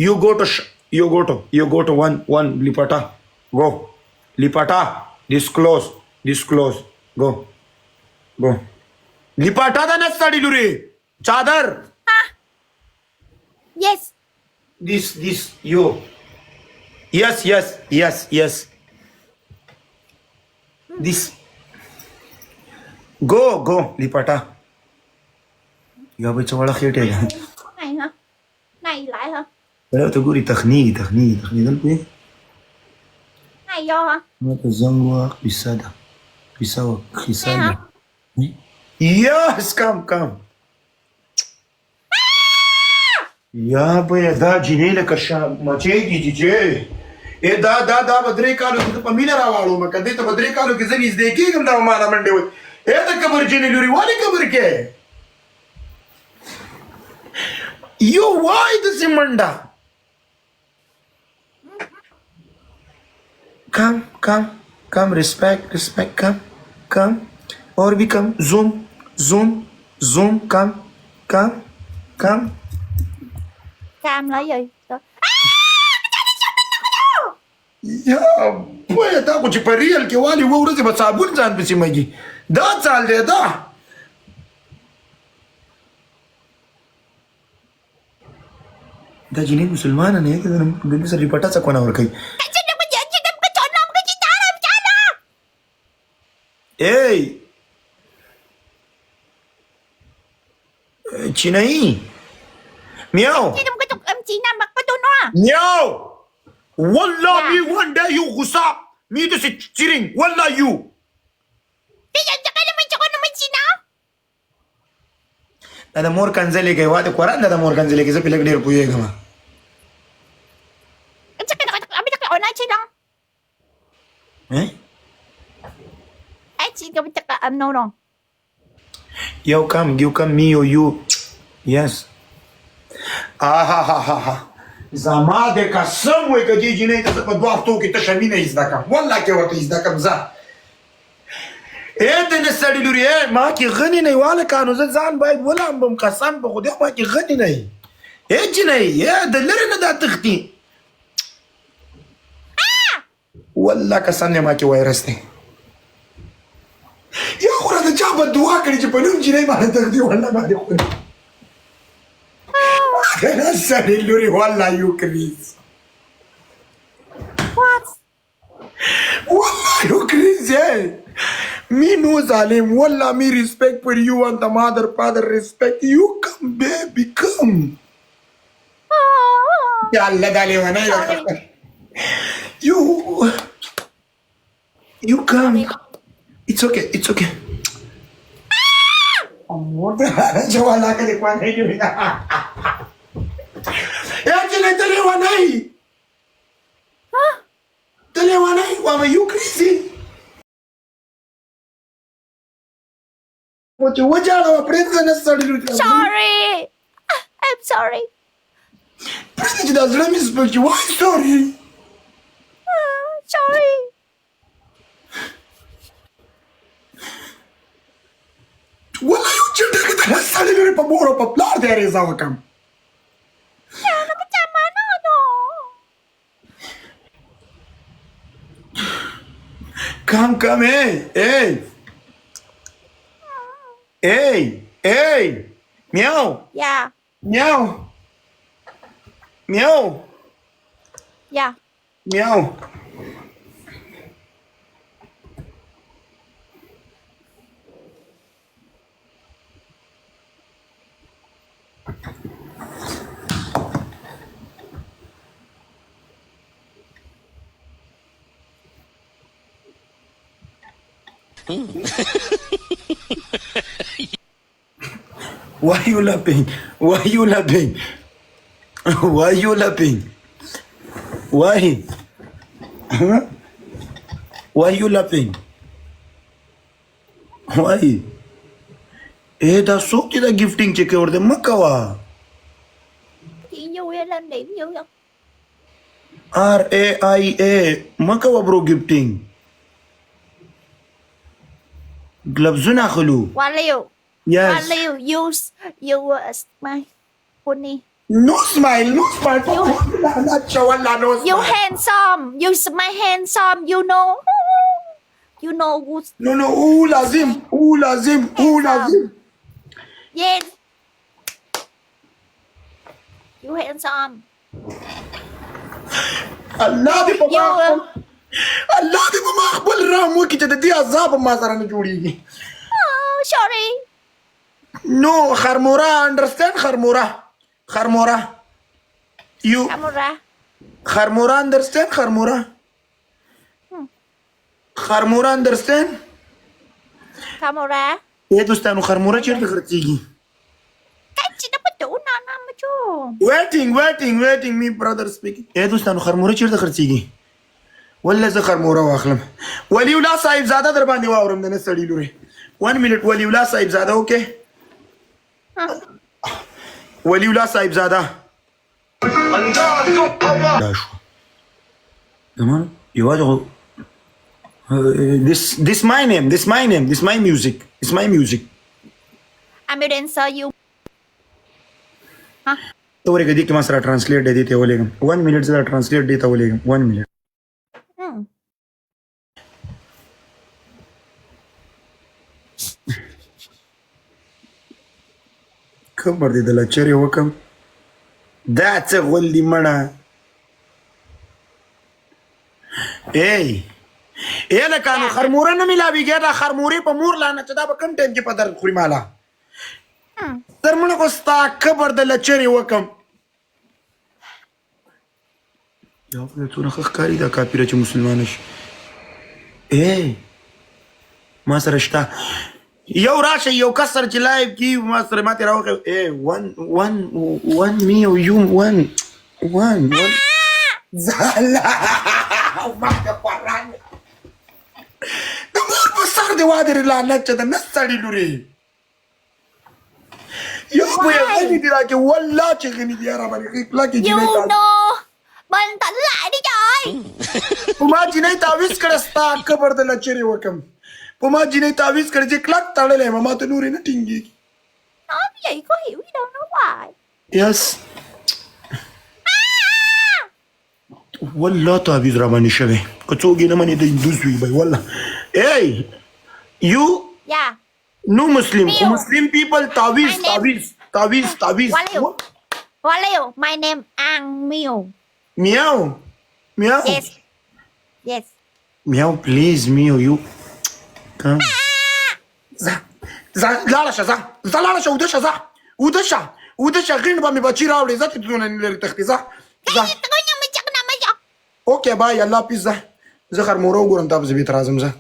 You go to one lipata. Go. Lipata. This close. Go. Lipata da nasta diluri. Chadar. Yes. This you. Yes. This. Go lipata. Ya bai chawala khete hai. Này hả? Này lại hả? Wala to guri takhni dal pe. Này vô hả? Ma to zangwa bisada. Bisawa khisada. Yes, come. Ya bai da jinele kasha mache DJ. E da badre kalu to pamina rawalu ma kade to badre kalu ki zani izdeki gam da mala mande hoy. E da kabar jinele wali kabar ke. You why the simanda? Come, respect, come. Or we come, zoom, come. Cam là gì? Ya, boy, da kuch pariyal ke wali wo urze ba sabun jan pisi magi. Da chal de da. Da jini musulman ne ke gani sa ripata sakwana aur kai. Hey! Chinai! Meow! Em chỉ nằm mặt có tôi nó. Meow! Wallah me one day you gusa! Me to say chiring! Wallah you! Nada more kanzale ke wate Quran nada more kanzale ke sa pilag der puye gama. Em chắc là ở đây chứ đâu. Eh? Chị có chắc là em đâu. You come, me or you. Yes. Ha. Zamade ka samwe ka jiji ne ta pa dwa to ki ta shamina izdaka. Wallah ke wata izdaka za. E ne sadi luri e ma ki gani ne wala kanu zan bai wala ambam kasam ba khudi ma ki gani ne. E jinai e da lare na da takhti. Wallah ka sanne ma ki virus ne. Ya khura da jaba dua kari ji panum jinai ma da takhti wallah ma de khura. Kana sadi luri wallah you Chris. What? Wallah you Chris eh. Me no zalim. Wallah me respect for you and the mother, father respect. You come baby, come. Ya Allah dale wana You come. It's okay. Amor de jawala ka de kwan hai ni. Ya tele wanai. Tele wanai wa you crazy. Wajala princess study. Sorry. I'm sorry. Princess does let me speak you. Why sorry? Sorry. Wala you children ke tarah study lori pa boro pa plar de reza wakam. Ya no ka tama no. Come hey. Meow. Yeah. Meow. Yeah. Meow. Why you laughing? Why? Why? Huh? Why you laughing? Why? Da sok da gifting check or the makawa. Chị vui lên điểm vui không? RAIA makawa bro gifting. Gloves na khulu. Waliu. Yes. Waliu use my honey. No smile, no smile. Not shawala, no You smile. handsome. You smile handsome. You know. You know good. No, ooh lazim, ooh lazim, ooh lazim. Yes. You handsome. Allah dې په You. الله دې په ما خپل رحم وکړي چې د دې عذاب ما سره نه جوړېږي. Oh, sorry. No, خرموره, understand خرموره. خرموره. You Camera. خرموره understand خرموره. خرموره understand. Camera. دوستانو خرموره چیرته خرڅېږي؟ Kan sino ba to? Nana mo to. waiting me brother speaking. دوستانو خرموره چیرته خرڅېږي؟ والله زه خرموره واخلم. ولی الله صاحبزاده در باندې واورم د نه سړي لورې. 1 minute ولی الله صاحبزاده اوکې. ولی الله صاحبزاده. دا شو. زمان یوازې this my name, this my music. It's my music. I'm your dancer. You. ته ورګه دې کې ما سره ترانسلیټ دی ته ولېږم. 1 minute زه ترانسلیټ دی ته ولېږم. 1 minute. خبر دې د لچرې وکم دا څه غول دي مړه لکه نو خرموره نه ملاویږي دا خرمورې په مور لعنه چې دا به کوم ټایم کې په درد خوري مالا در مړه خو ستا خبر د لچرې وکم یا خدای څونه ښه ښکاري دا کاپیره چې مسلمانه شي ما سره شته یو راشه یو کسر چې لایب کی ما سره ماته راوخه one me or you one زالا ما ته پران د مور په سر دی واده لعنت چې د نستړي لوري یو په غني دی راکه والله چې غني دی را باندې لکه You know. Mình tỉnh lại đi trời. ما جنې تعویز کړستا خبر د لچري وکم په ما جنې تعویز کړ چې کلک تړلې ما ته نور نه ټینګي Nói cái gì có hiểu gì đâu nói hoài. یس والله تعویز را باندې شوی که څوک یې نه مني د هندوس وي بھائی والله you Yeah. no Muslim Muslim people تعویز Waliullah. My name Ang Miu. meow Yes. meow please meow you come لاړه شه ودشه غین به مې بچي راوړې زه ته دونه نه لرې تښتې ځه اوکې بای الله حافظ زه خرموره وګورم تا پسې بېرته راځم زه